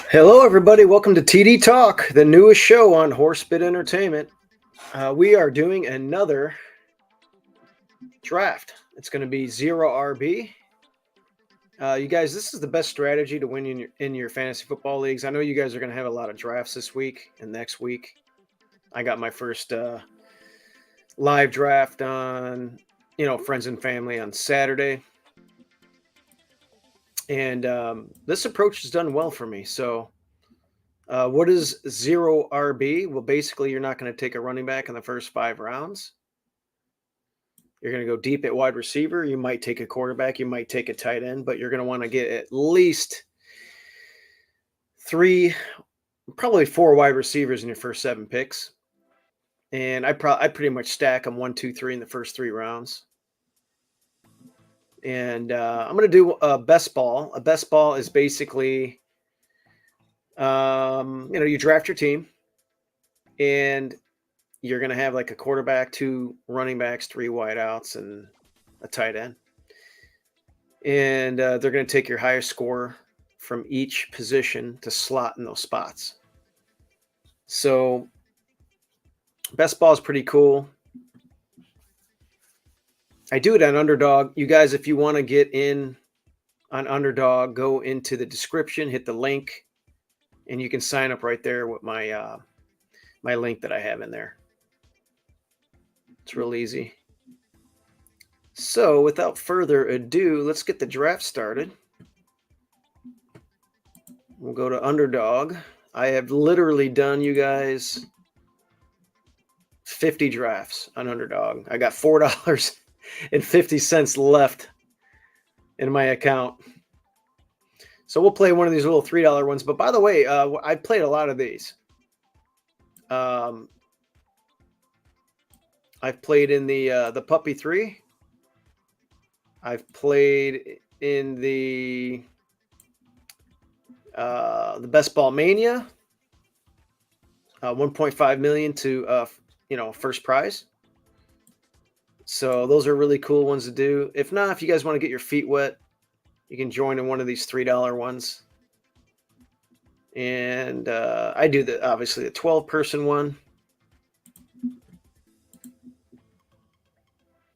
Hello, everybody. Welcome to TD Talk, the newest show on Horsebit Entertainment. We are doing another draft. It's going to be 0 RB. You guys, this is the best strategy to win in your fantasy football leagues. I know you guys are going to have a lot of drafts this week and next week. I got my first live draft on, friends and family on Saturday. And this approach has done well for me. So what is 0 RB? Well, basically, you're not going to take a running back in the first 5 rounds. You're going to go deep at wide receiver. You might take a quarterback. You might take a tight end, but you're going to want to get at least 3, probably 4 wide receivers in your first 7 picks. And I pretty much stack them 1, 2, 3 in the first 3 rounds. And I'm going to do a best ball. A best ball is basically, you draft your team, and you're going to have like a quarterback, 2 running backs, 3 wideouts, and a tight end. And they're going to take your highest score from each position to slot in those spots. So best ball is pretty cool. I do it on Underdog. You guys, if you want to get in on Underdog, go into the description, hit the link, and you can sign up right there with my my link that I have in there. It's real easy. So without further ado, let's get the draft started. We'll go to Underdog. I have literally done, you guys, 50 drafts on Underdog. I got $4.50 left in my account. So we'll play one of these little $3 ones. But by the way, I played a lot of these. I've played in the Puppy 3. I've played in the Best Ball Mania. 1.5 million to first prize. So those are really cool ones to do. If not, if you guys want to get your feet wet, you can join in one of these $3 ones. And I do obviously the 12-person one.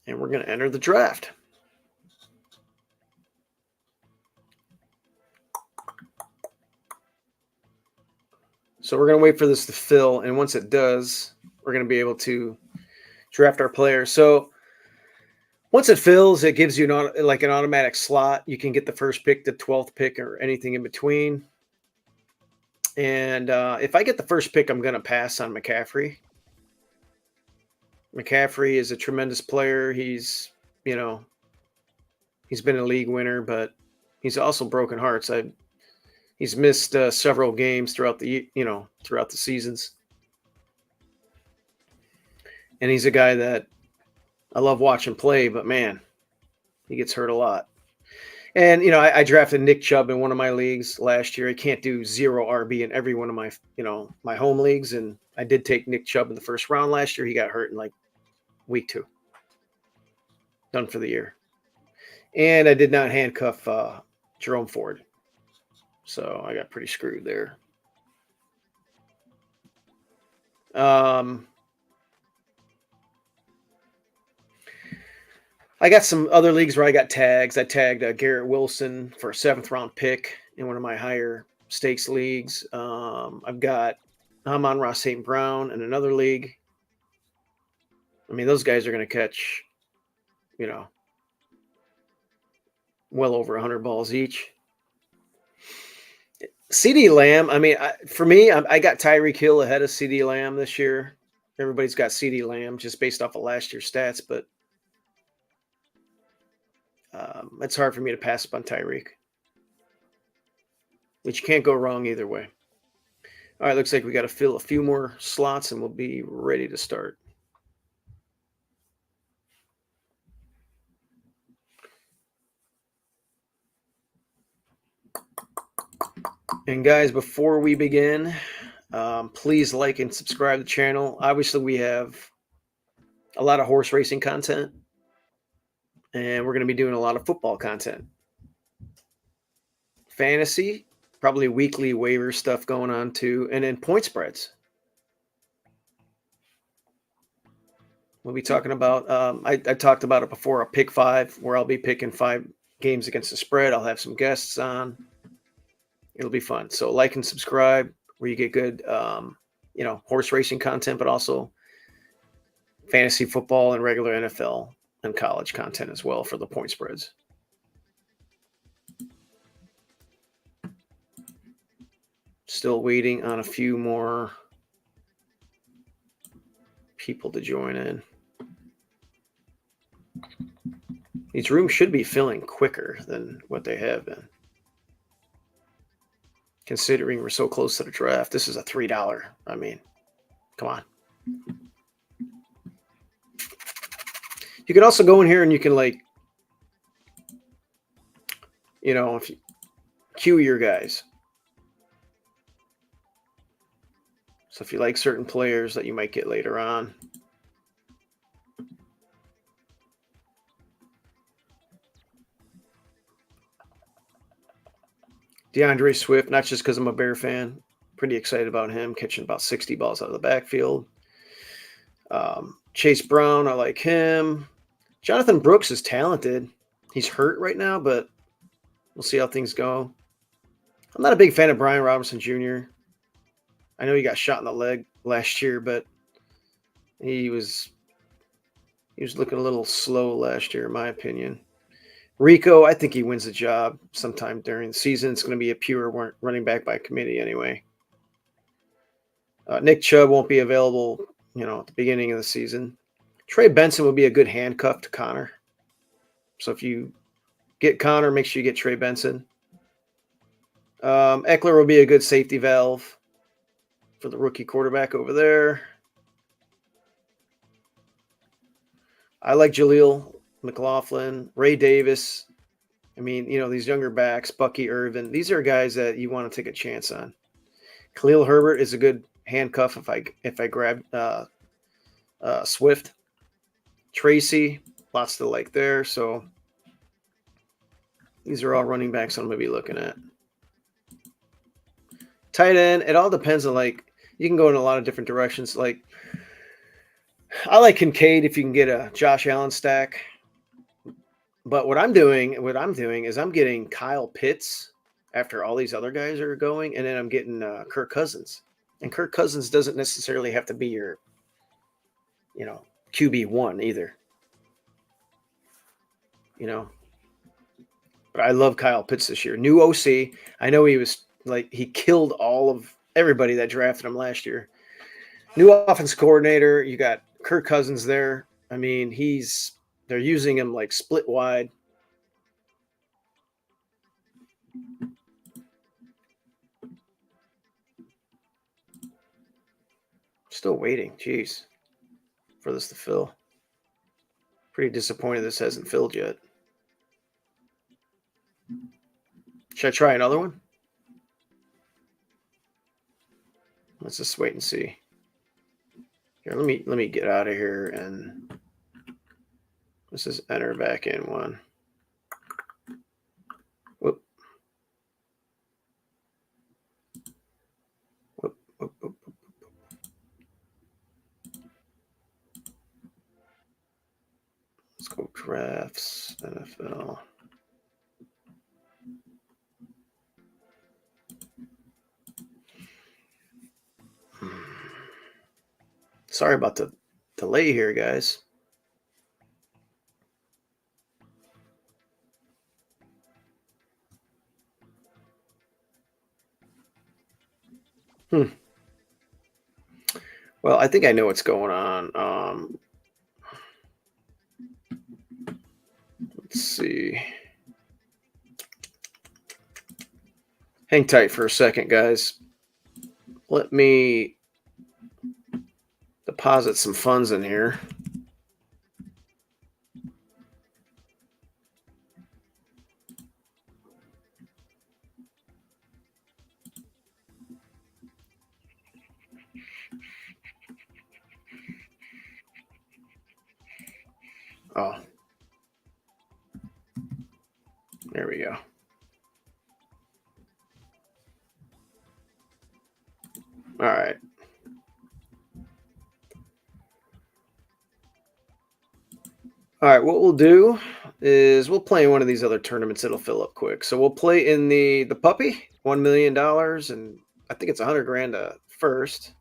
And we're going to enter the draft. So we're going to wait for this to fill. And once it does, we're going to be able to draft our players. So once it fills, it gives you like an automatic slot. You can get the first pick, the 12th pick, or anything in between. And if I get the first pick, I'm going to pass on McCaffrey. McCaffrey is a tremendous player. He's been a league winner, but he's also broken hearts. He's missed several games throughout the seasons. And he's a guy that I love watching play, but man, he gets hurt a lot. And, I drafted Nick Chubb in one of my leagues last year. I can't do 0 RB in every one of my, my home leagues. And I did take Nick Chubb in the first round last year. He got hurt in like week 2. Done for the year. And I did not handcuff Jerome Ford. So I got pretty screwed there. I got some other leagues where I got tags. I tagged Garrett Wilson for a 7th round pick in one of my higher stakes leagues. I've got Amon-Ra St. Brown in another league. I mean, those guys are going to catch, well over 100 balls each. CeeDee Lamb, I mean, for me, I got Tyreek Hill ahead of CeeDee Lamb this year. Everybody's got CeeDee Lamb just based off of last year's stats, but it's hard for me to pass up on Tyreek. But you can't go wrong either way. All right, looks like we got to fill a few more slots and we'll be ready to start. And guys, before we begin, please like and subscribe to the channel. Obviously, we have a lot of horse racing content, and we're going to be doing a lot of football content. Fantasy, probably weekly waiver stuff going on too, and then point spreads. We'll be talking about, I talked about it before, a pick 5, where I'll be picking 5 games against the spread. I'll have some guests on. It'll be fun. So like and subscribe where you get good, horse racing content, but also fantasy football and regular NFL and college content as well for the point spreads. Still waiting on a few more people to join in. These rooms should be filling quicker than what they have been. Considering we're so close to the draft, this is a $3. I mean, come on. You can also go in here and you can if you queue your guys. So if you like certain players that you might get later on. DeAndre Swift, not just because I'm a Bear fan. Pretty excited about him catching about 60 balls out of the backfield. Chase Brown, I like him. Jonathan Brooks is talented. He's hurt right now, but we'll see how things go. I'm not a big fan of Brian Robinson Jr. I know he got shot in the leg last year, but he was looking a little slow last year, in my opinion. Rico, I think he wins the job sometime during the season. It's going to be a pure running back by committee anyway. Nick Chubb won't be available, at the beginning of the season. Trey Benson would be a good handcuff to Connor. So if you get Connor, make sure you get Trey Benson. Eckler will be a good safety valve for the rookie quarterback over there. I like Jaleel McLaughlin, Ray Davis. I mean, these younger backs, Bucky Irvin, these are guys that you want to take a chance on. Khalil Herbert is a good handcuff if I grab Swift. Tracy, lots to like there. So these are all running backs I'm going to be looking at. Tight end, it all depends on, you can go in a lot of different directions. I like Kincaid if you can get a Josh Allen stack. But what I'm doing is I'm getting Kyle Pitts after all these other guys are going, and then I'm getting Kirk Cousins. And Kirk Cousins doesn't necessarily have to be your, QB1 either. But I love Kyle Pitts this year. New OC. I know he killed all of everybody that drafted him last year. New offense coordinator. You got Kirk Cousins there. I mean, they're using him like split wide. Still waiting. Jeez. For this to fill. Pretty disappointed this hasn't filled yet. Should I try another one? Let's just wait and see. Here, let me get out of here and let's just enter back in one. Whoop. Whoop, whoop, whoop, whoop. Let's go drafts, NFL. Sorry about the delay here, guys. Well, I think I know what's going on. Let's see. Hang tight for a second, guys. Let me deposit some funds in here. Oh, there we go. All right. All right, what we'll do is we'll play in one of these other tournaments. It'll fill up quick. So we'll play in the puppy, $1 million, and I think it's $100,000 first.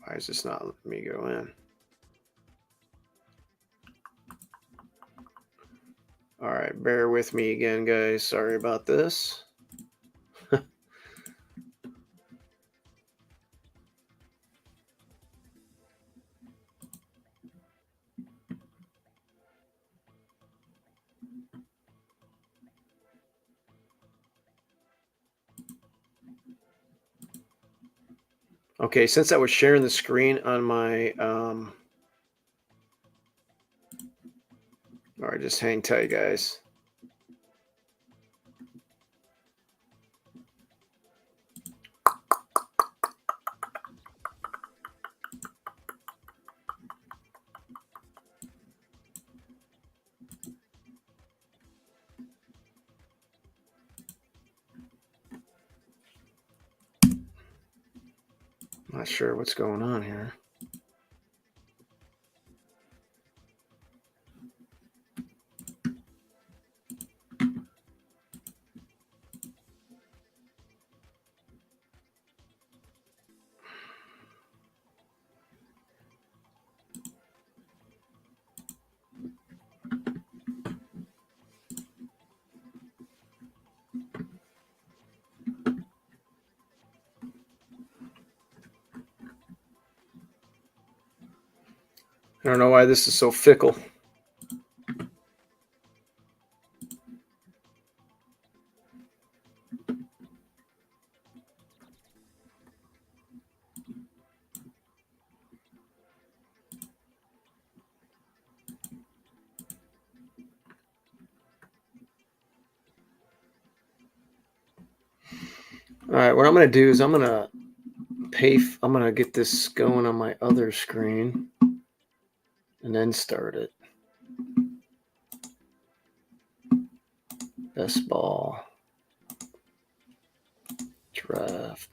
Why is this not letting me go in? All right, bear with me again, guys. Sorry about this. Okay, since I was sharing the screen on my all All right, just hang tight, guys. Not sure what's going on here. I don't know why this is so fickle. All right, what I'm going to do is I'm going to get this going on my other screen and then start it. Best ball draft.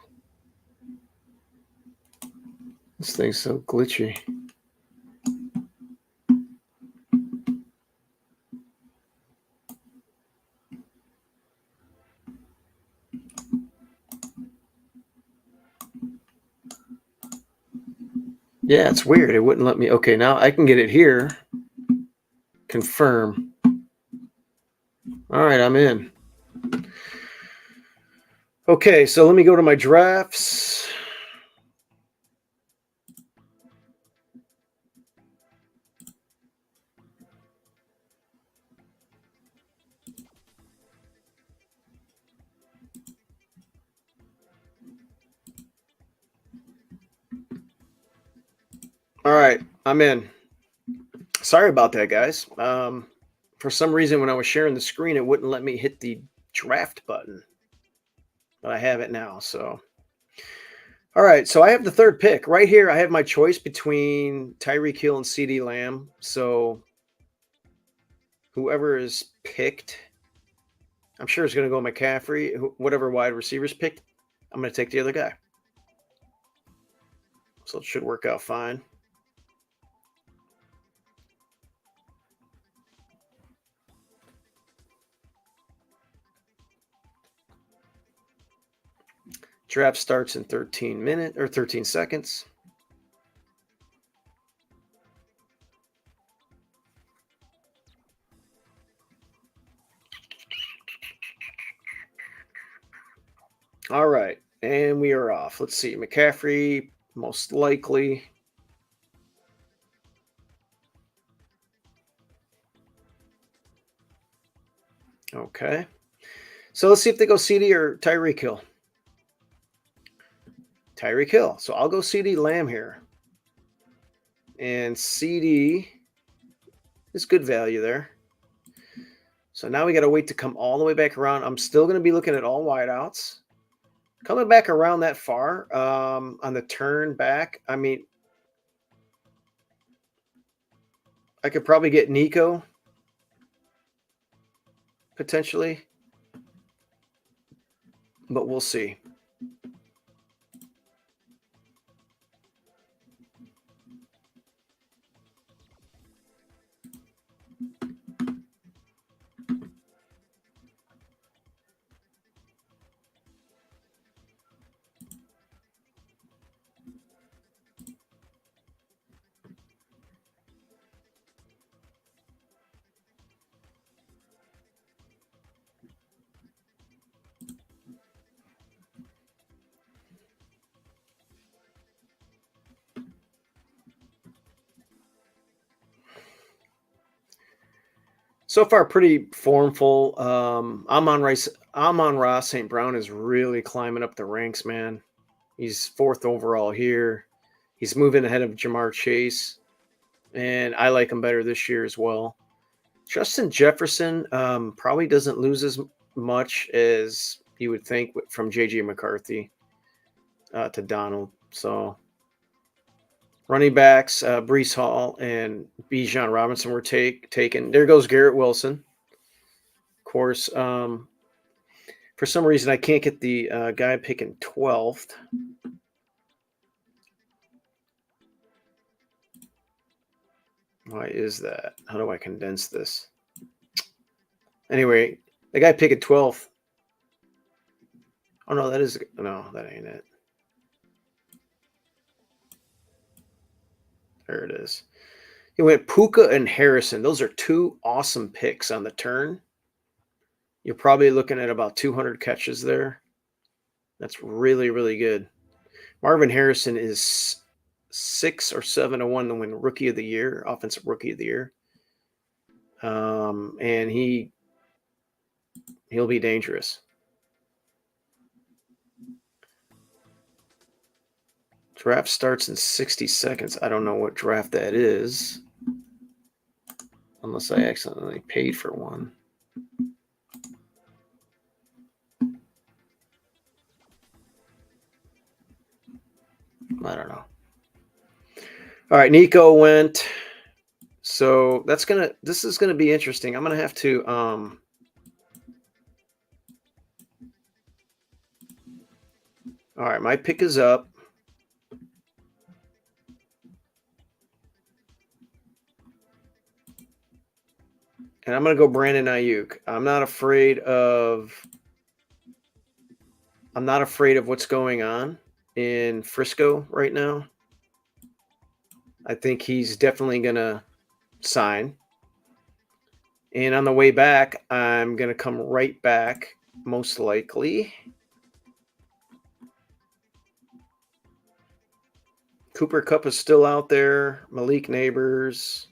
This thing's so glitchy. Yeah, it's weird. It wouldn't let me. Okay, now I can get it here. Confirm. All right, I'm in. Okay, so let me go to my drafts. All right, I'm in. Sorry about that, guys. For some reason, when I was sharing the screen, it wouldn't let me hit the draft button. But I have it now, so. All right, so I have the third pick. Right here, I have my choice between Tyreek Hill and CeeDee Lamb. So whoever is picked, I'm sure it's going to go McCaffrey. Whatever wide receivers picked, I'm going to take the other guy. So it should work out fine. Draft starts in 13 seconds. All right, and we are off. Let's see. McCaffrey, most likely. Okay. So let's see if they go CeeDee or Tyreek Hill. Tyreek Hill. So I'll go CeeDee Lamb here. And CeeDee is good value there. So now we got to wait to come all the way back around. I'm still going to be looking at all wideouts. Coming back around that far on the turn back, I mean, I could probably get Nico potentially, but we'll see. So far, pretty formful. Amon-Ra St. Brown is really climbing up the ranks, man. He's fourth overall here. He's moving ahead of Jamar Chase, and I like him better this year as well. Justin Jefferson probably doesn't lose as much as you would think from JJ McCarthy to Donald. So running backs, Brees Hall and Bijan Robinson were taken. There goes Garrett Wilson. Of course, for some reason, I can't get the guy picking 12th. Why is that? How do I condense this? Anyway, the guy picking 12th. Oh, no, that ain't it. There it is. He went Puka and Harrison. Those are two awesome picks on the turn. You're probably looking at about 200 catches there. That's really, really good. Marvin Harrison is 6 or 7 to 1 to win Rookie of the Year, Offensive Rookie of the Year. And he'll be dangerous. Draft starts in 60 seconds. I don't know what draft that is, unless I accidentally paid for one. I don't know. All right, Nico went. So this is gonna be interesting. I'm gonna have to all right, my pick is up. And I'm gonna go Brandon Ayuk. I'm not afraid of what's going on in Frisco right now. I think he's definitely gonna sign. And on the way back, I'm gonna come right back, most likely. Cooper Kupp is still out there. Malik Neighbors.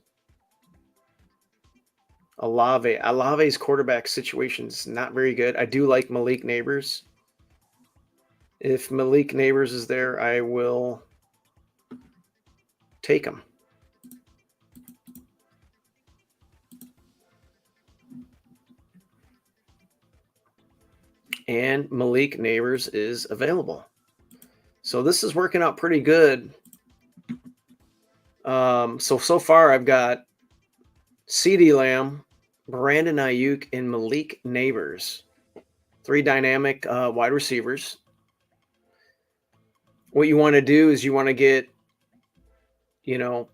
Alave's quarterback situation is not very good. I do like Malik Neighbors. If Malik Neighbors is there, I will take him. And Malik Neighbors is available. So this is working out pretty good. So far I've got CeeDee Lamb, Brandon Ayuk, and Malik Neighbors. 3 dynamic wide receivers. What you want to do is you want to get,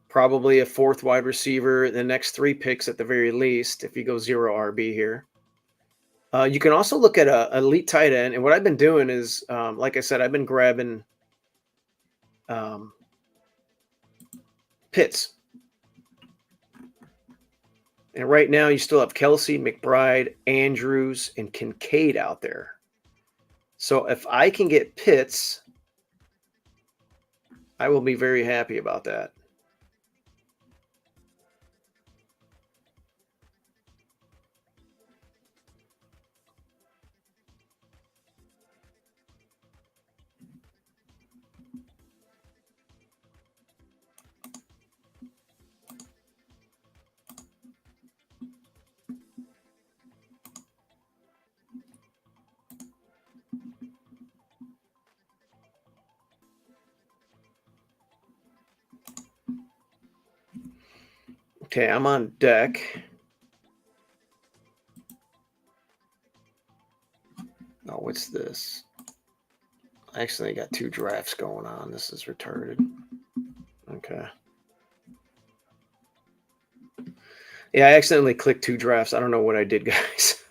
probably a 4th wide receiver, the next 3 picks at the very least, if you go 0 RB here. You can also look at a elite tight end. And what I've been doing is, like I said, I've been grabbing Pitts. And right now you still have Kelsey, McBride, Andrews, and Kincaid out there. So if I can get Pitts, I will be very happy about that. Okay, I'm on deck. Oh, what's this? I actually got 2 drafts going on. This is retarded. Okay. Yeah, I accidentally clicked 2 drafts. I don't know what I did, guys.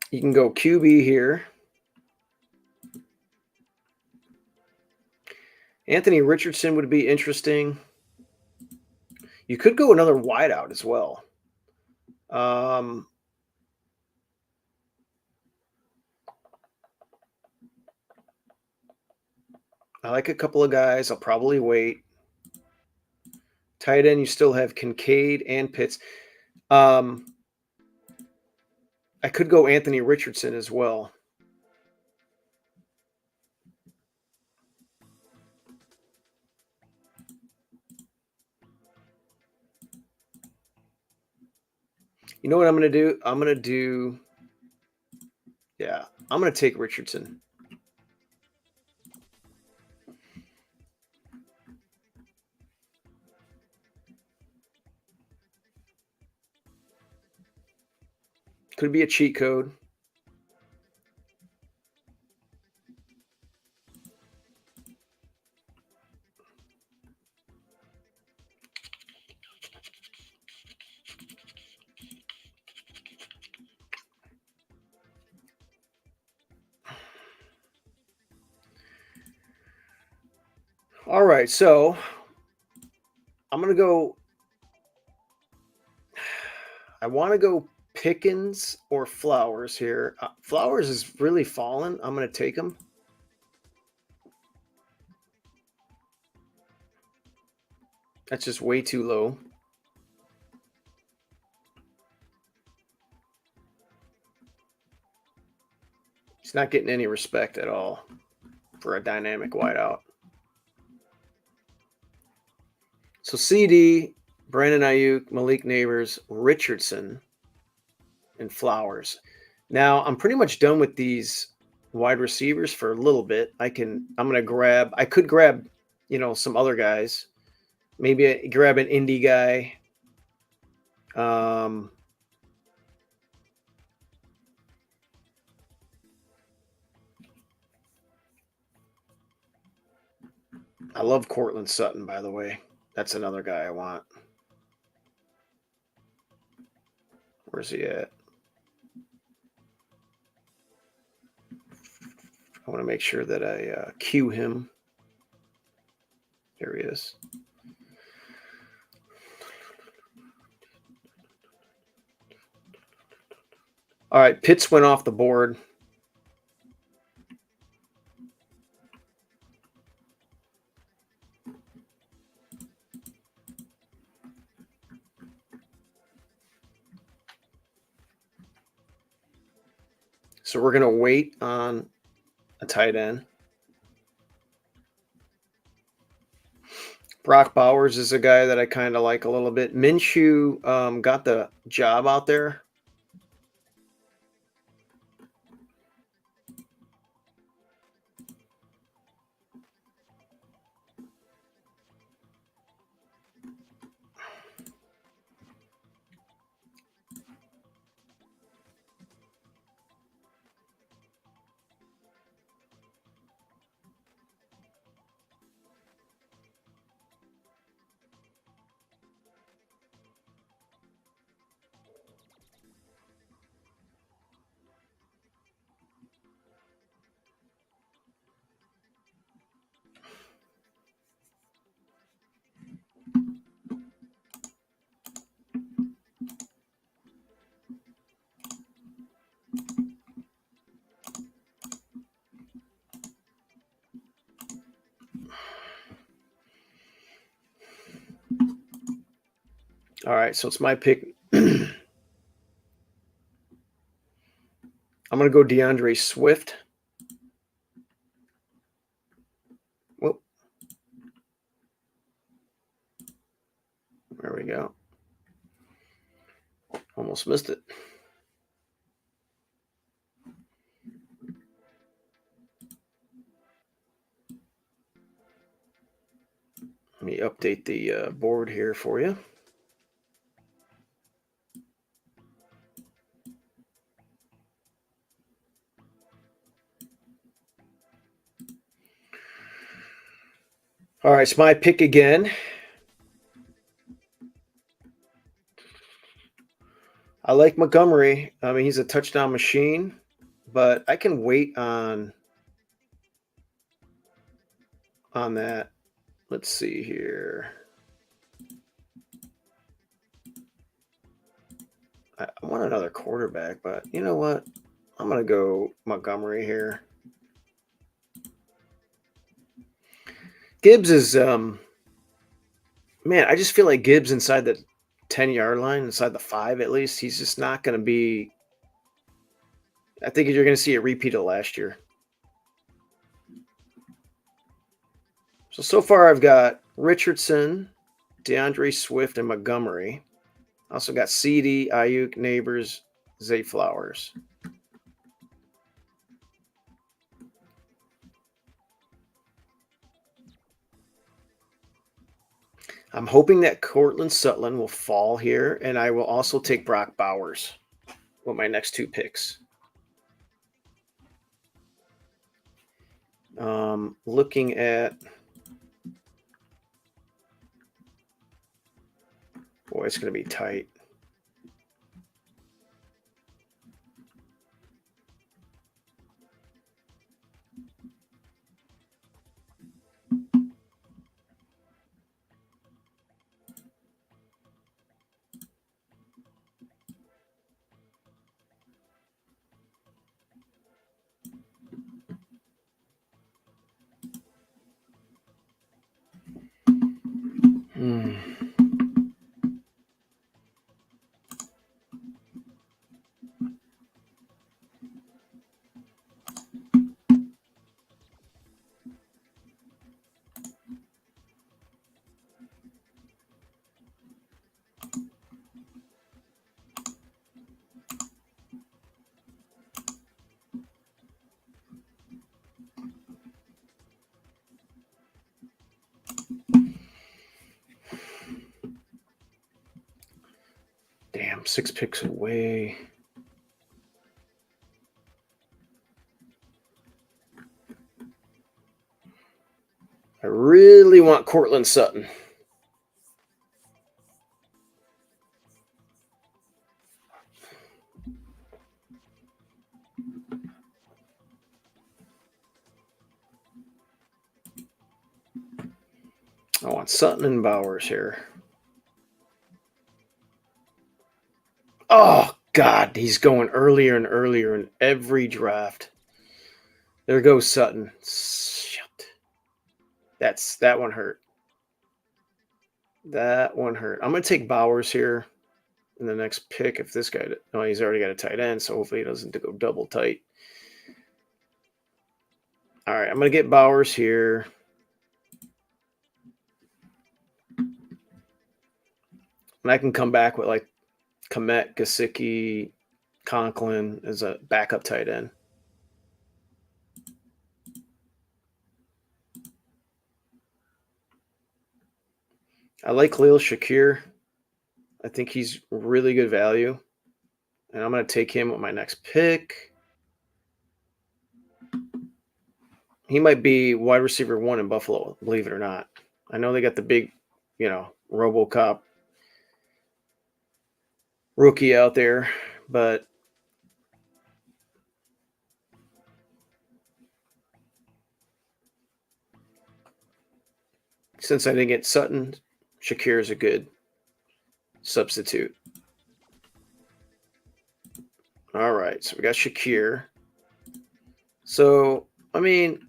You can go QB here. Anthony Richardson would be interesting. You could go another wideout as well. I like a couple of guys. I'll probably wait. Tight end, you still have Kincaid and Pitts. Um, I could go Anthony Richardson as well. You know what I'm going to do? Yeah, I'm going to take Richardson. Could be a cheat code. All right, so I'm going to go. I want to go Pickens or Flowers here. Flowers is really fallen. I'm going to take him. That's just way too low. He's not getting any respect at all for a dynamic wideout. So CD, Brandon Ayuk, Malik Neighbors, Richardson, and Flowers. Now I'm pretty much done with these wide receivers for a little bit. I could grab, some other guys. Maybe grab an indie guy. I love Cortland Sutton, by the way. That's another guy I want. Where's he at? I want to make sure that I cue him. There he is. All right, Pitts went off the board. So we're going to wait on a tight end. Brock Bowers is a guy that I kind of like a little bit. Minshew got the job out there. All right, so it's my pick. I'm going to go DeAndre Swift. Whoop. There we go. Almost missed it. Let me update the board here for you. All right, it's my pick again. I like Montgomery. I mean, he's a touchdown machine, but I can wait on that. Let's see here. I want another quarterback, but you know what? I'm going to go Montgomery here. Gibbs is Man, I just feel like Gibbs inside the 10-yard line, inside the 5 at least, he's just not gonna be. I think you're gonna see a repeat of last year. So far I've got Richardson, DeAndre Swift, and Montgomery. Also got CD, Ayuk, Neighbors, Zay Flowers. I'm hoping that Cortland Sutton will fall here, and I will also take Brock Bowers with my next 2 picks. Looking at, boy, it's going to be tight. Hmm. Damn, 6 picks away. I really want Cortland Sutton. I want Sutton and Bowers here. Oh, God, he's going earlier and earlier in every draft. There goes Sutton. Shit. That one hurt. That one hurt. I'm going to take Bowers here in the next pick if this guy. No, he's already got a tight end, so hopefully he doesn't go double tight. All right, I'm going to get Bowers here. And I can come back with like Komet, Gasicki, Conklin as a backup tight end. I like Khalil Shakir. I think he's really good value. And I'm going to take him with my next pick. He might be wide receiver 1 in Buffalo, believe it or not. I know they got the big, RoboCop rookie out there, but since I didn't get Sutton, Shakir is a good substitute. All right, so we got Shakir. So, I mean,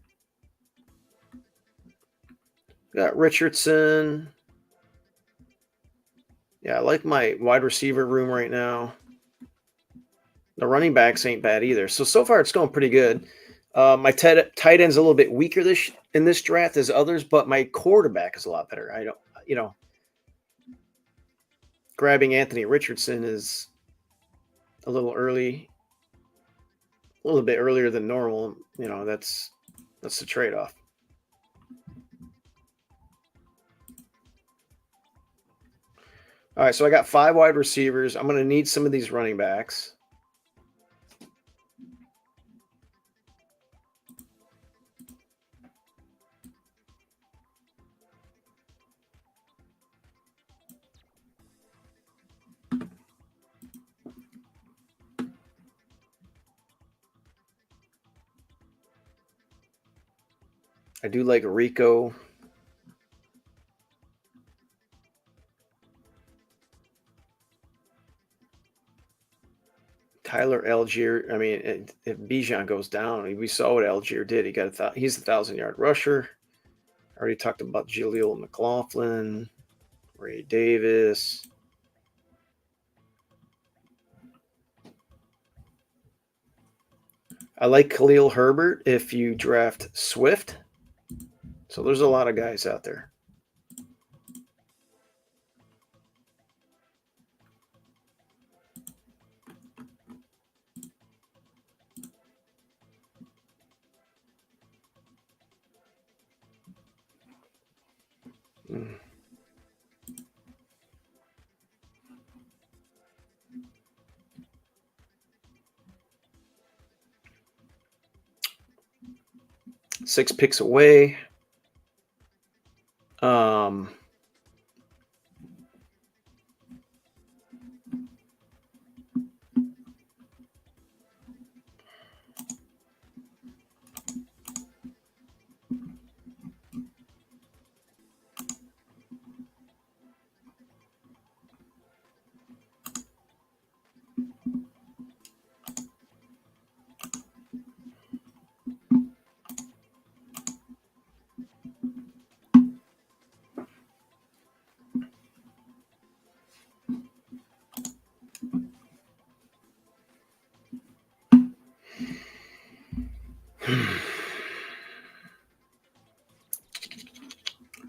got Richardson. Yeah, I like my wide receiver room right now. The running backs ain't bad either. So far it's going pretty good. My tight end's a little bit weaker in this draft as others, but my quarterback is a lot better. I don't, grabbing Anthony Richardson is a little early, a little bit earlier than normal. That's the trade-off. All right, so I got 5 wide receivers. I'm going to need some of these running backs. I do like Rico. Tyler Algier. I mean, if Bijan goes down, we saw what Algier did. He's a 1,000-yard rusher. I already talked about Jaleel McLaughlin. Ray Davis. I like Khalil Herbert if you draft Swift. So there's a lot of guys out there. Mm. Six picks away. Um,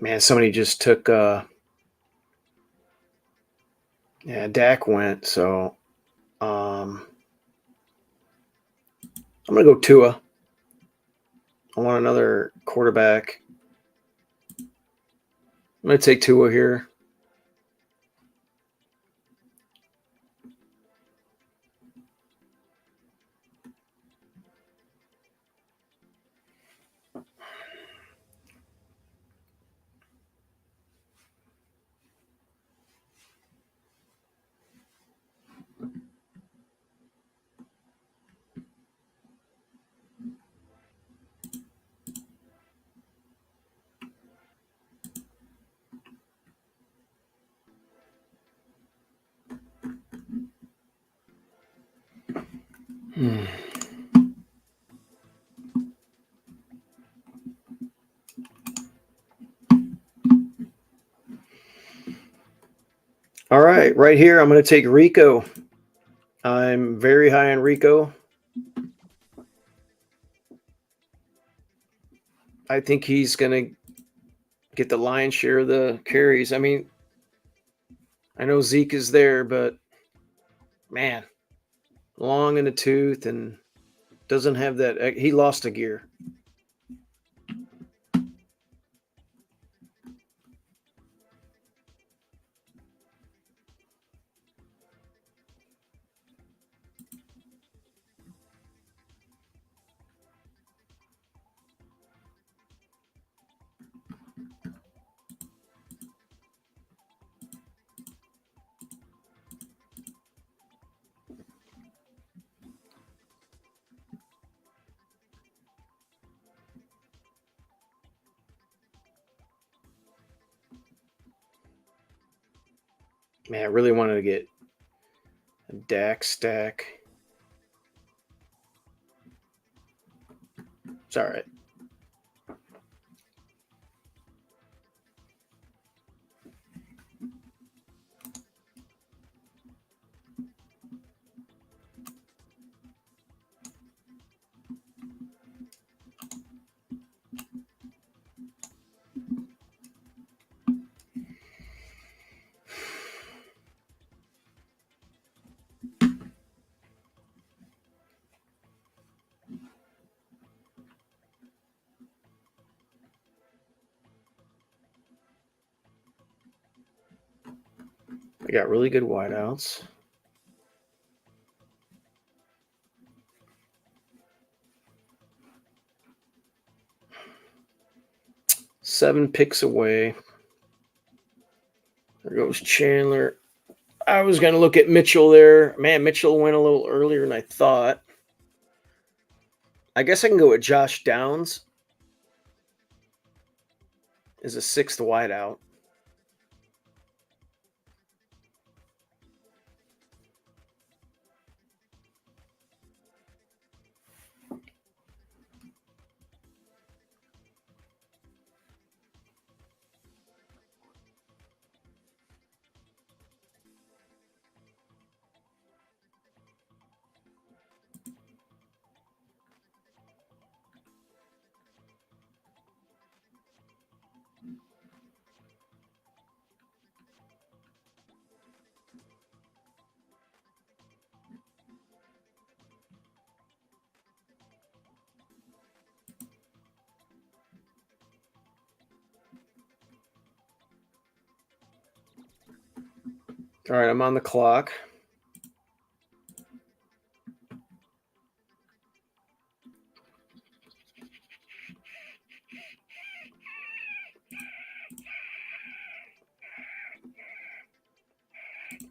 man, somebody just took yeah, Dak went, so I'm gonna go Tua. I want another quarterback. I'm gonna take Tua here. Hmm. All right here, I'm gonna take Rico. I'm very high on Rico. I think he's gonna get the lion's share of the carries. I mean, I know Zeke is there, but man, long in the tooth and doesn't have that. He lost a gear. Man, I really wanted to get a Dak stack. It's all right. I got really good wideouts. Seven picks away. There goes Chandler. I was going to look at Mitchell there. Man, Mitchell went a little earlier than I thought. I guess I can go with Josh Downs as a sixth wideout. All right, I'm on the clock.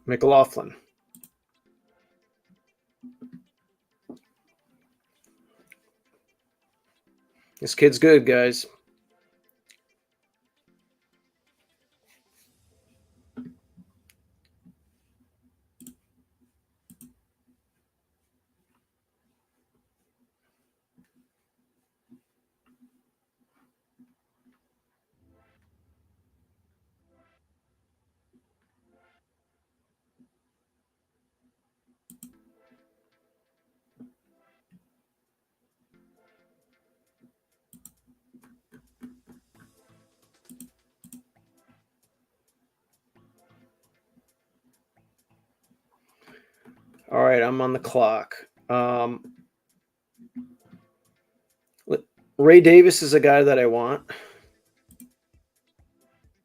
McLaughlin. This kid's good, guys. All right, I'm on the clock. Ray Davis is a guy that I want.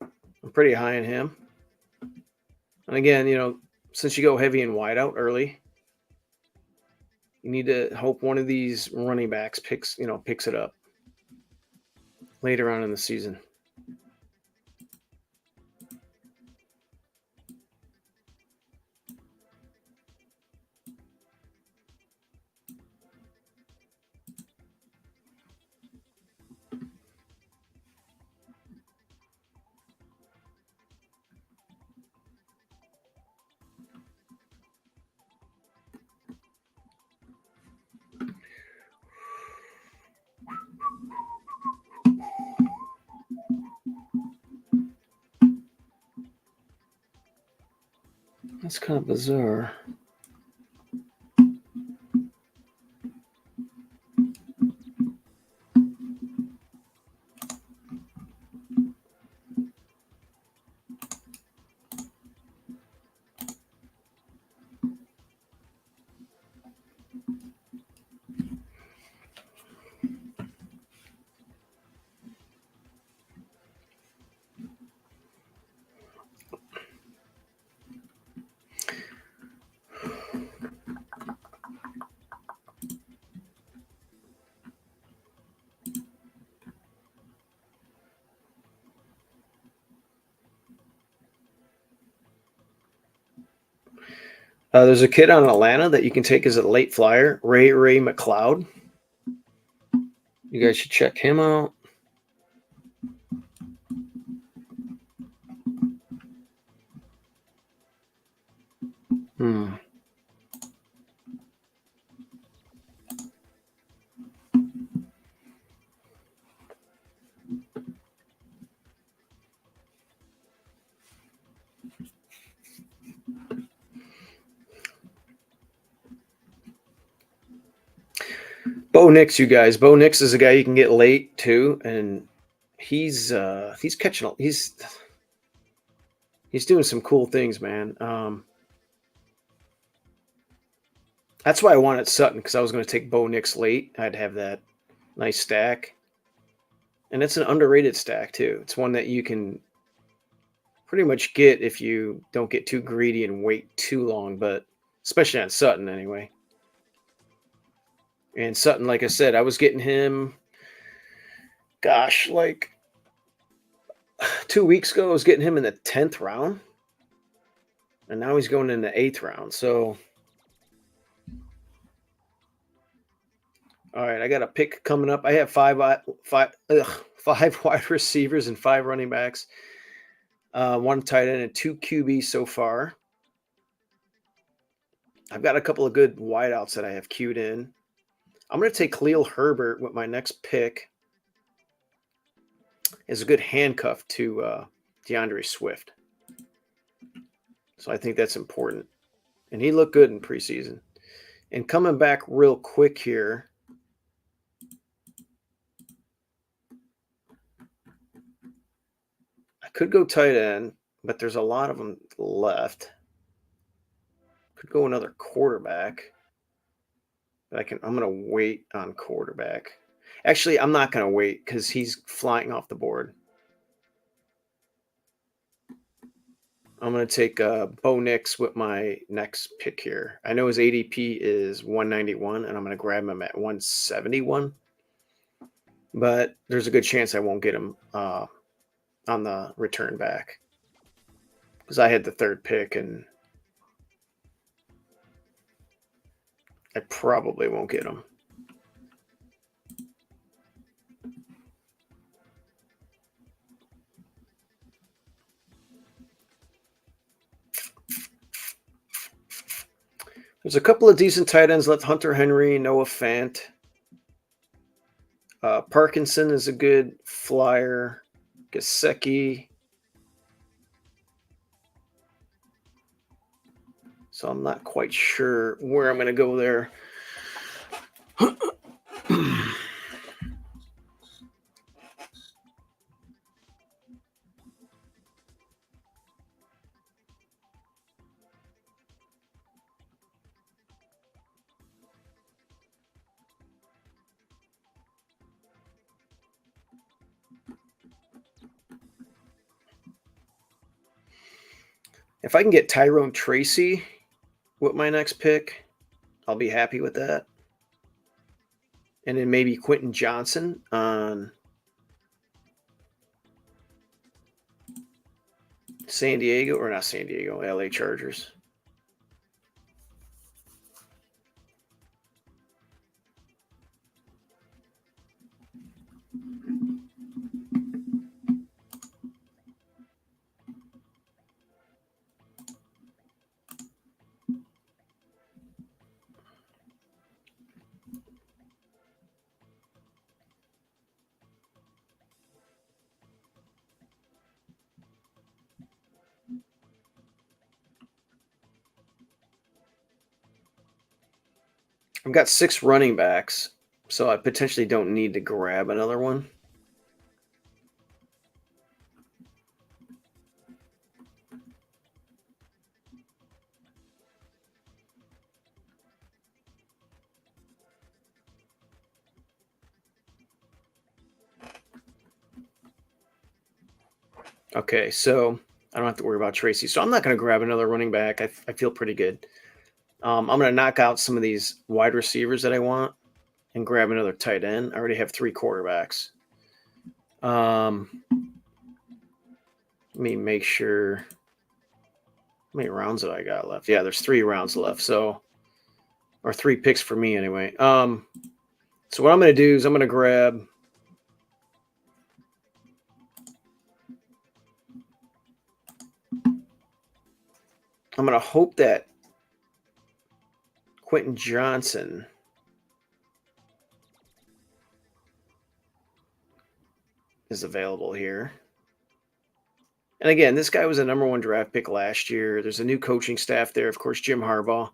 I'm pretty high on him. And again, since you go heavy and wide out early, you need to hope one of these running backs picks it up later on in the season. That's kind of bizarre. There's a kid on Atlanta that you can take as a late flyer, Ray McLeod. You guys should check him out. Bo Nix, you guys. Bo Nix is a guy you can get late too, and he's catching. He's doing some cool things, man. That's why I wanted Sutton, because I was going to take Bo Nix late. I'd have that nice stack, and it's an underrated stack too. It's one that you can pretty much get if you don't get too greedy and wait too long, but especially on Sutton anyway. And Sutton, like I said, I was getting him, gosh, like 2 weeks ago, I was getting him in the 10th round. And now he's going in the 8th round. So, all right, I got a pick coming up. I have five wide receivers and 5 running backs, 1 tight end and 2 QBs so far. I've got a couple of good wideouts that I have queued in. I'm going to take Khalil Herbert with my next pick as a good handcuff to DeAndre Swift. So I think that's important. And he looked good in preseason. And coming back real quick here, I could go tight end, but there's a lot of them left. Could go another quarterback. But I'm going to wait on quarterback. Actually, I'm not going to wait because he's flying off the board. I'm going to take Bo Nix with my next pick here. I know his ADP is 191, and I'm going to grab him at 171. But there's a good chance I won't get him on the return back because I had the third pick, and I probably won't get him. There's a couple of decent tight ends left. Hunter Henry, Noah Fant. Parkinson is a good flyer. Gesicki. So I'm not quite sure where I'm going to go there. If I can get Tyrone Tracy with my next pick, I'll be happy with that. And then maybe Quentin Johnson on San Diego, or not San Diego, LA Chargers. I've got 6 running backs, so I potentially don't need to grab another one. Okay, so I don't have to worry about Tracy. So I'm not going to grab another running back. I feel pretty good. I'm going to knock out some of these wide receivers that I want and grab another tight end. I already have 3 quarterbacks. Let me make sure. How many rounds did I got left? Yeah, there's 3 rounds left. So, or 3 picks for me anyway. So what I'm going to do is I'm going to grab. I'm going to hope that Quentin Johnson is available here. And again, this guy was a number 1 draft pick last year. There's a new coaching staff there. Of course, Jim Harbaugh.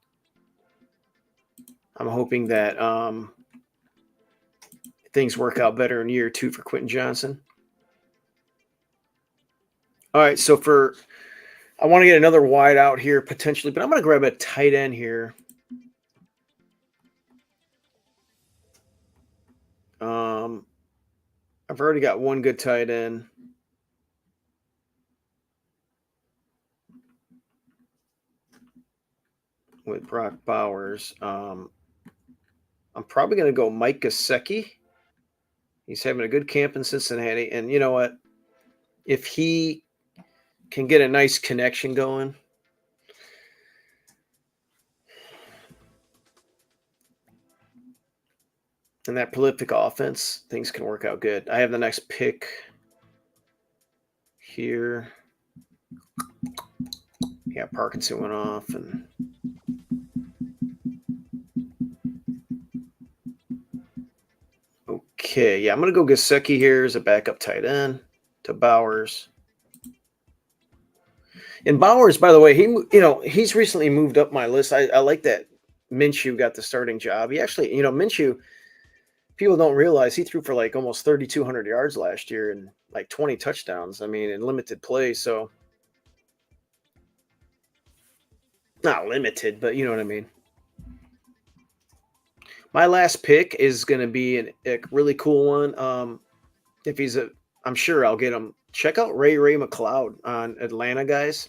I'm hoping that things work out better in year 2 for Quentin Johnson. All right, so I want to get another wide out here potentially, but I'm going to grab a tight end here. I've already got one good tight end. With Brock Bowers. I'm probably going to go Mike Gesicki. He's having a good camp in Cincinnati. And you know what? If he can get a nice connection going, and that prolific offense, things can work out good. I have the next pick here. Yeah, Parkinson went off. And okay, yeah, I'm going to go Gesicki here as a backup tight end to Bowers. And Bowers, by the way, he's recently moved up my list. I like that Minshew got the starting job. He actually, Minshew, people don't realize he threw for like almost 3,200 yards last year and like 20 touchdowns. I mean, in limited play. So not limited, but you know what I mean. My last pick is going to be a really cool one. I'm sure I'll get him. Check out Ray McLeod on Atlanta, guys.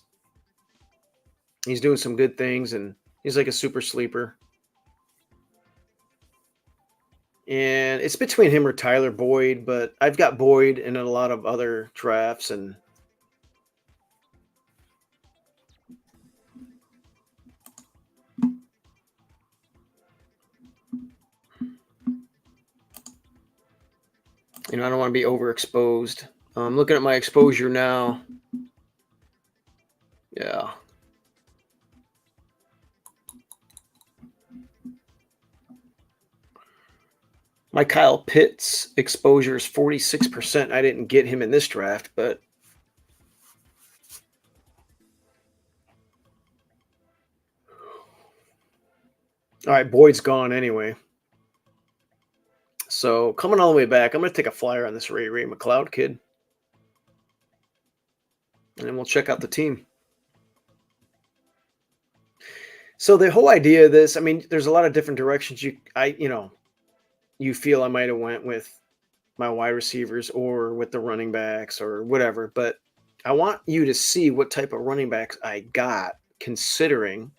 He's doing some good things, and he's like a super sleeper. And it's between him or Tyler Boyd, but I've got Boyd in a lot of other drafts, and I don't want to be overexposed. I'm looking at my exposure now. Yeah. My Kyle Pitts exposure is 46%. I didn't get him in this draft, but all right, Boyd's gone anyway. So coming all the way back, I'm going to take a flyer on this Ray McLeod kid, and then we'll check out the team. So the whole idea of this, I mean, there's a lot of different directions you feel I might have went with my wide receivers or with the running backs or whatever, but I want you to see what type of running backs I got, considering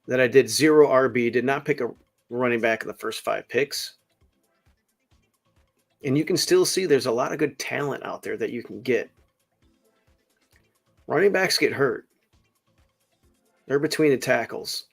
that I did 0 RB, did not pick a running back in the first 5 picks. And you can still see there's a lot of good talent out there that you can get. Running backs get hurt. They're between the tackles.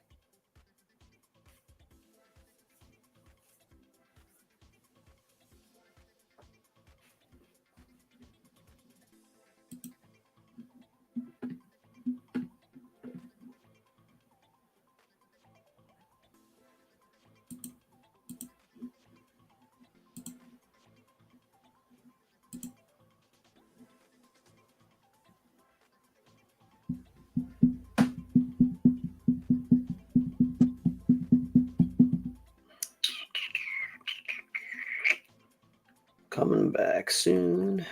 Coming back soon.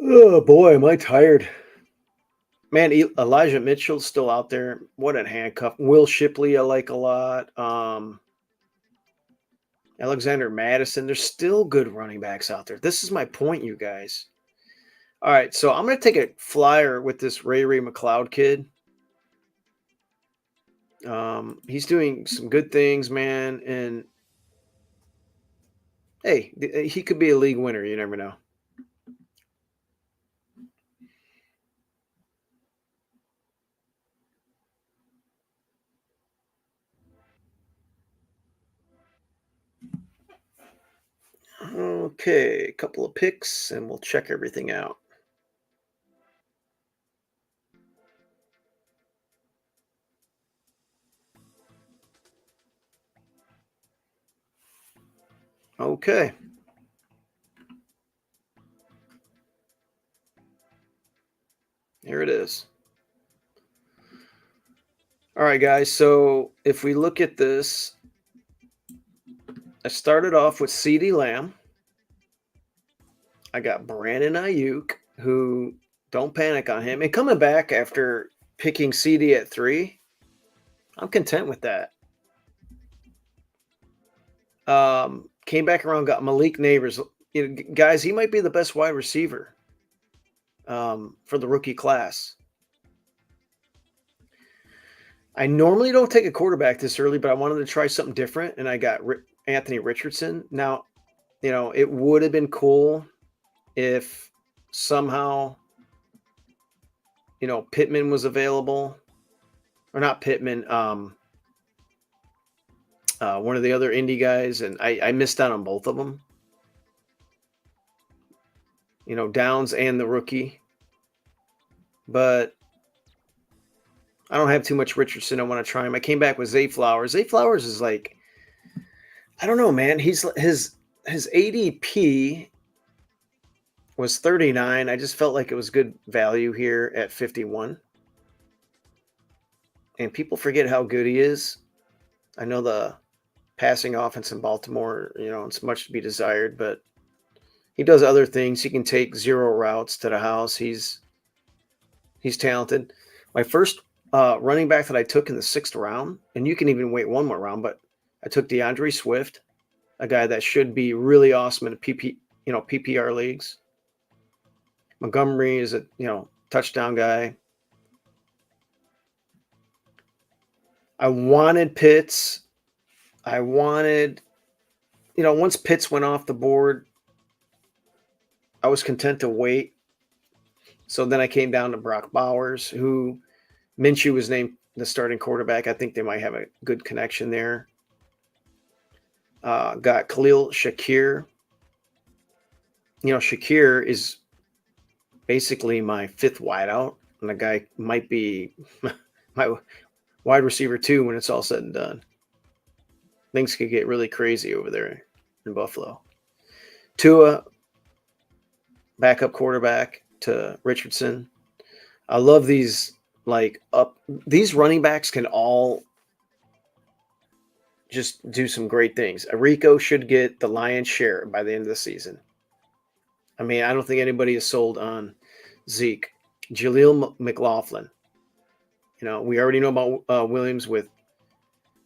Oh boy, am I tired. Man, Elijah Mitchell's still out there. What a handcuff. Will Shipley, I like a lot. Alexander Madison. There's still good running backs out there. This is my point, you guys. All right, so I'm going to take a flyer with this Ray McLeod kid. He's doing some good things, man. And hey, he could be a league winner. You never know. Okay, a couple of picks, and we'll check everything out. Okay. Here it is. All right, guys. So if we look at this, I started off with CeeDee Lamb. I got Brandon Ayuk, who don't panic on him. And coming back after picking CD at 3, I'm content with that. Came back around, got Malik Neighbors. Guys, he might be the best wide receiver for the rookie class. I normally don't take a quarterback this early, but I wanted to try something different, and I got Anthony Richardson. Now, it would have been cool if somehow, Pittman was available, or not Pittman, one of the other indie guys, and I missed out on both of them. Downs and the rookie. But I don't have too much Richardson. I want to try him. I came back with Zay Flowers. Zay Flowers is like, I don't know, man. His ADP was 39. I just felt like it was good value here at 51. And people forget how good he is. I know the passing offense in Baltimore, it's much to be desired, but he does other things. He can take 0 routes to the house. He's talented. My first running back that I took in the 6th round, and you can even wait one more round, but I took DeAndre Swift, a guy that should be really awesome in PPR leagues. Montgomery is a touchdown guy. I wanted Pitts. I wanted, once Pitts went off the board, I was content to wait. So then I came down to Brock Bowers, who Minshew was named the starting quarterback. I think they might have a good connection there. Got Khalil Shakir. Shakir is basically my fifth wideout, and the guy might be my wide receiver too when it's all said and done. Things could get really crazy over there in Buffalo. Tua, backup quarterback to Richardson. I love these these running backs can all just do some great things. Rico should get the lion's share by the end of the season. I mean, I don't think anybody is sold on Zeke. Jaleel McLaughlin. We already know about Williams with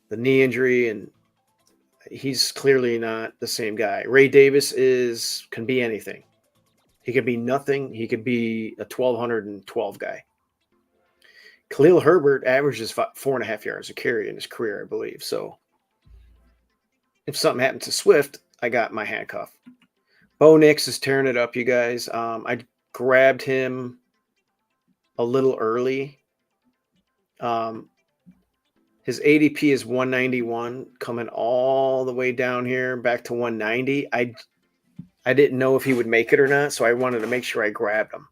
the knee injury, and he's clearly not the same guy. Ray Davis can be anything. He could be nothing. He could be a 1,212 guy. Khalil Herbert averages 4.5 yards a carry in his career, I believe. So if something happened to Swift, I got my handcuff. Bo Nix is tearing it up, you guys. I grabbed him a little early. His ADP is 191, coming all the way down here back to 190. I didn't know if he would make it or not, so I wanted to make sure I grabbed him.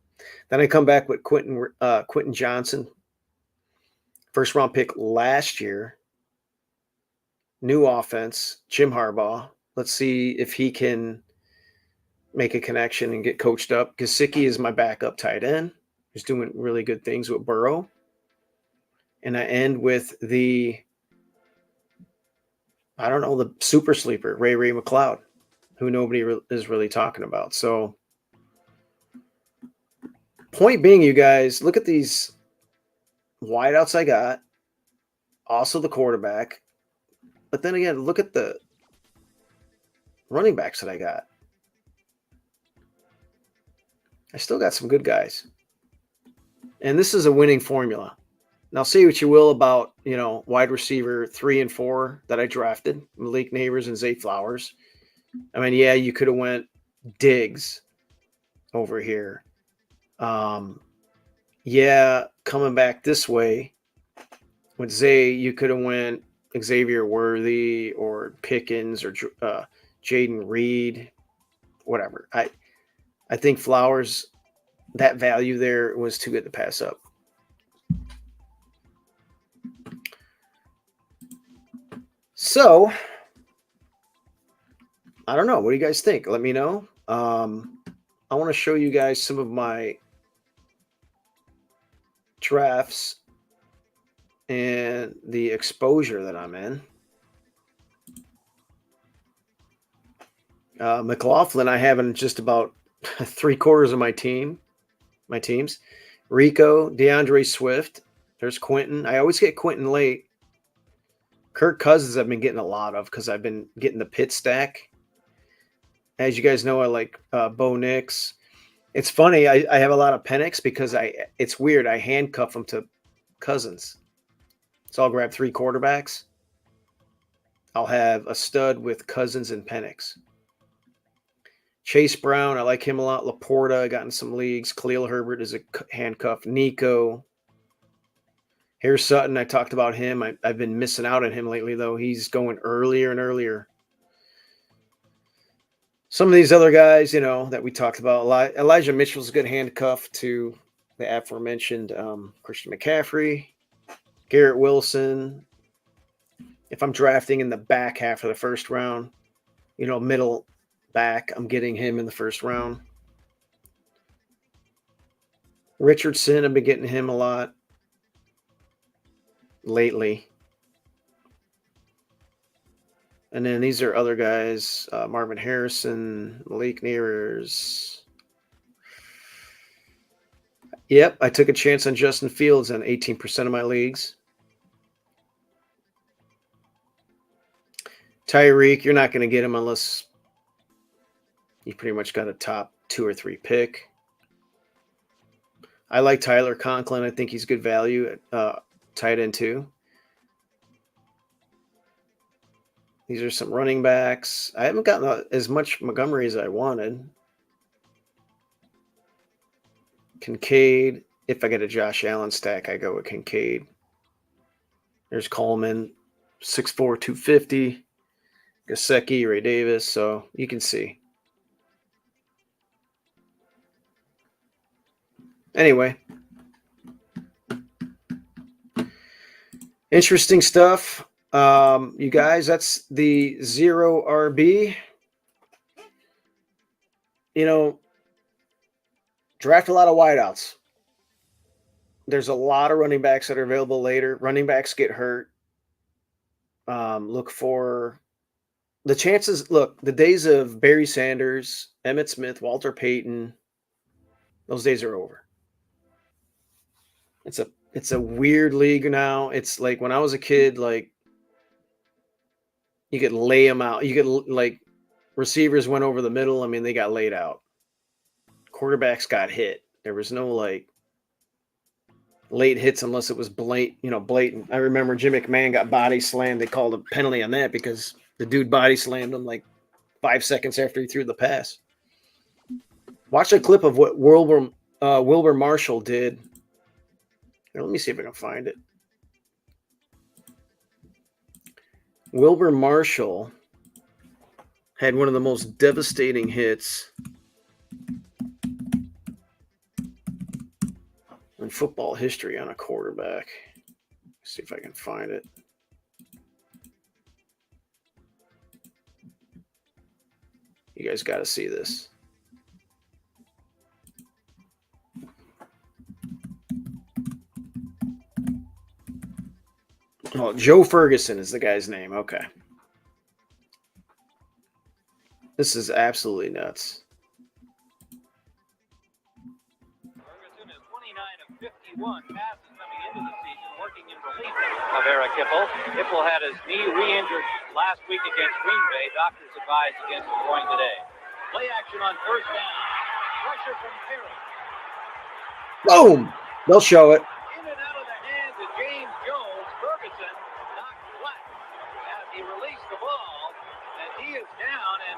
Then I come back with Quentin Johnson, first round pick last year. New offense, Jim Harbaugh. Let's see if he can make a connection and get coached up. Gesicki is my backup tight end. He's doing really good things with Burrow. And I end with the super sleeper, Ray McLeod, who nobody is really talking about. So point being, you guys, look at these wideouts I got. Also the quarterback. But then again, look at the running backs that I got. I still got some good guys. And this is a winning formula. Now, say what you will about, wide receiver 3 and 4 that I drafted, Malik Neighbors and Zay Flowers. I mean, yeah, you could have went Diggs over here. Coming back this way with Zay, you could have went Xavier Worthy or Pickens or Jaden Reed, whatever. I think Flowers, that value there was too good to pass up. So, I don't know. What do you guys think? Let me know. I want to show you guys some of my drafts and the exposure that I'm in. McLaughlin, I have in just about 3/4 of my teams. Rico, DeAndre Swift. There's Quentin. I always get Quentin late. Kirk Cousins I've been getting a lot of because I've been getting the pit stack. As you guys know, I like Bo Nix. It's funny. I have a lot of Penix because it's weird. I handcuff them to Cousins. So I'll grab 3 quarterbacks. I'll have a stud with Cousins and Penix. Chase Brown, I like him a lot. Laporta, I got in some leagues. Khalil Herbert is a handcuff. Nico. Here's Sutton. I talked about him. I've been missing out on him lately, though. He's going earlier and earlier. Some of these other guys, that we talked about. Elijah Mitchell's a good handcuff to the aforementioned Christian McCaffrey. Garrett Wilson. If I'm drafting in the back half of the first round, middle back, I'm getting him in the first round. Richardson, I've been getting him a lot lately. And then these are other guys, Marvin Harrison, Malik Neighbors. Yep, I took a chance on Justin Fields on 18% of my leagues. Tyreek, you're not going to get him unless you pretty much got a top 2 or 3 pick. I like Tyler Conklin. I think he's good value at tight end too. These are some running backs. I haven't gotten as much Montgomery as I wanted. Kincaid. If I get a Josh Allen stack, I go with Kincaid. There's Coleman, 6'4", 250. Gesicki, Ray Davis. So you can see. Anyway. Interesting stuff. You guys, that's the 0 RB. Draft a lot of wideouts. There's a lot of running backs that are available later. Running backs get hurt. Look for the chances. Look, the days of Barry Sanders, Emmitt Smith, Walter Payton, those days are over. It's a weird league now. It's like when I was a kid, like you could lay them out. You could like receivers went over the middle. I mean, they got laid out. Quarterbacks got hit. There was no like late hits unless it was blatant. I remember Jim McMahon got body slammed. They called a penalty on that because the dude body slammed him like 5 seconds after he threw the pass. Watch a clip of what Wilbur Marshall did. Here, let me see if I can find it. Wilbur Marshall had one of the most devastating hits in football history on a quarterback. Let's see if I can find it. You guys got to see this. Oh, Joe Ferguson is the guy's name. Okay. This is absolutely nuts. Ferguson is 29 of 51 passes coming into the season, working in relief of Eric Hipple. Hipple had his knee re-injured last week against Green Bay. Doctors advised against going today. Play action on first down. Pressure from Perry. Boom! They'll show it. In and out of the hands of James Jones. Ferguson knocked flat as he released the ball, and he is down and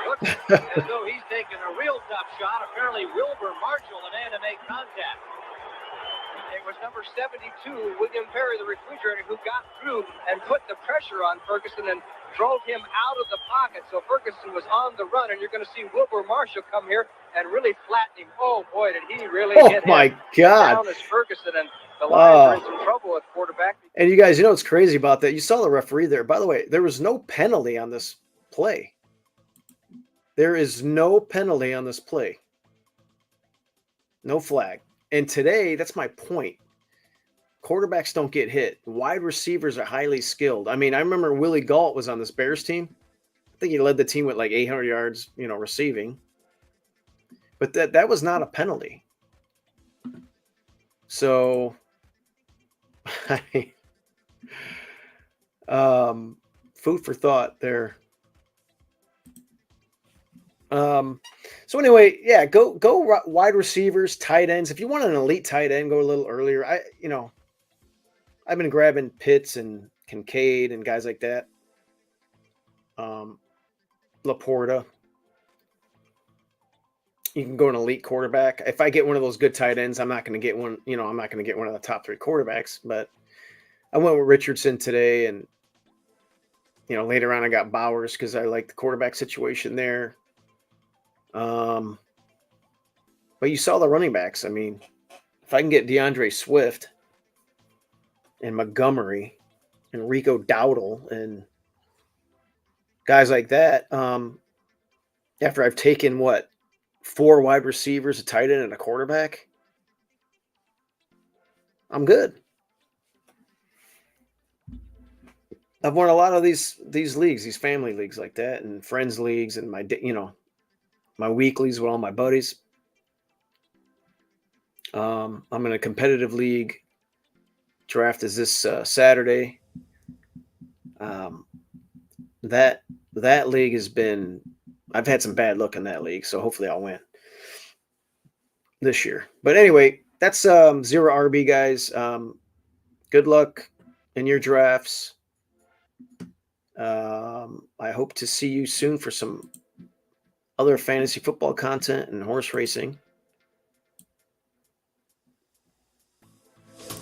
looks as though he's taking a real tough shot. Apparently, Wilbur Marshall, the man to make contact. It was number 72, William Perry, the refrigerator, who got through and put the pressure on Ferguson and drove him out of the pocket. So Ferguson was on the run, and you're going to see Wilbur Marshall come here and really flatten him. Oh, boy, did he really hit him. Oh, my God. Down is Ferguson, and the Lions are in some trouble with quarterback. And you guys, you know what's crazy about that? You saw the referee there. By the way, there was no penalty on this play. There is no penalty on this play. No flag. And today, that's my point. Quarterbacks don't get hit. Wide receivers are highly skilled. I mean, I remember Willie Gault was on this Bears team. I think he led the team with like 800 yards, receiving. But that was not a penalty. So, food for thought there. So anyway, yeah, go wide receivers, tight ends. If you want an elite tight end, go a little earlier. I've been grabbing Pitts and Kincaid and guys like that. Laporta. You can go an elite quarterback. If I get one of those good tight ends, I'm not going to get one. I'm not going to get one of the top 3 quarterbacks. But I went with Richardson today, and later on I got Bowers because I like the quarterback situation there. But you saw the running backs. I mean, if I can get DeAndre Swift and Montgomery and Rico Dowdle and guys like that, after I've taken 4 wide receivers, a tight end, and a quarterback, I'm good. I've won a lot of these leagues, these family leagues like that, and friends leagues, and my weeklies with all my buddies. I'm in a competitive league. Draft is this Saturday. That league has been. I've had some bad luck in that league, so hopefully I'll win this year. But anyway, that's zero RB, guys. Good luck in your drafts. I hope to see you soon for some other fantasy football content and horse racing.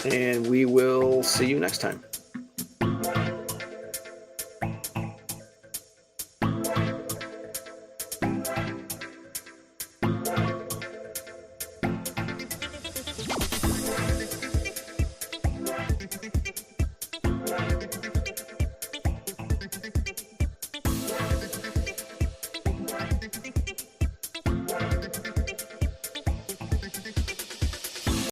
And we will see you next time.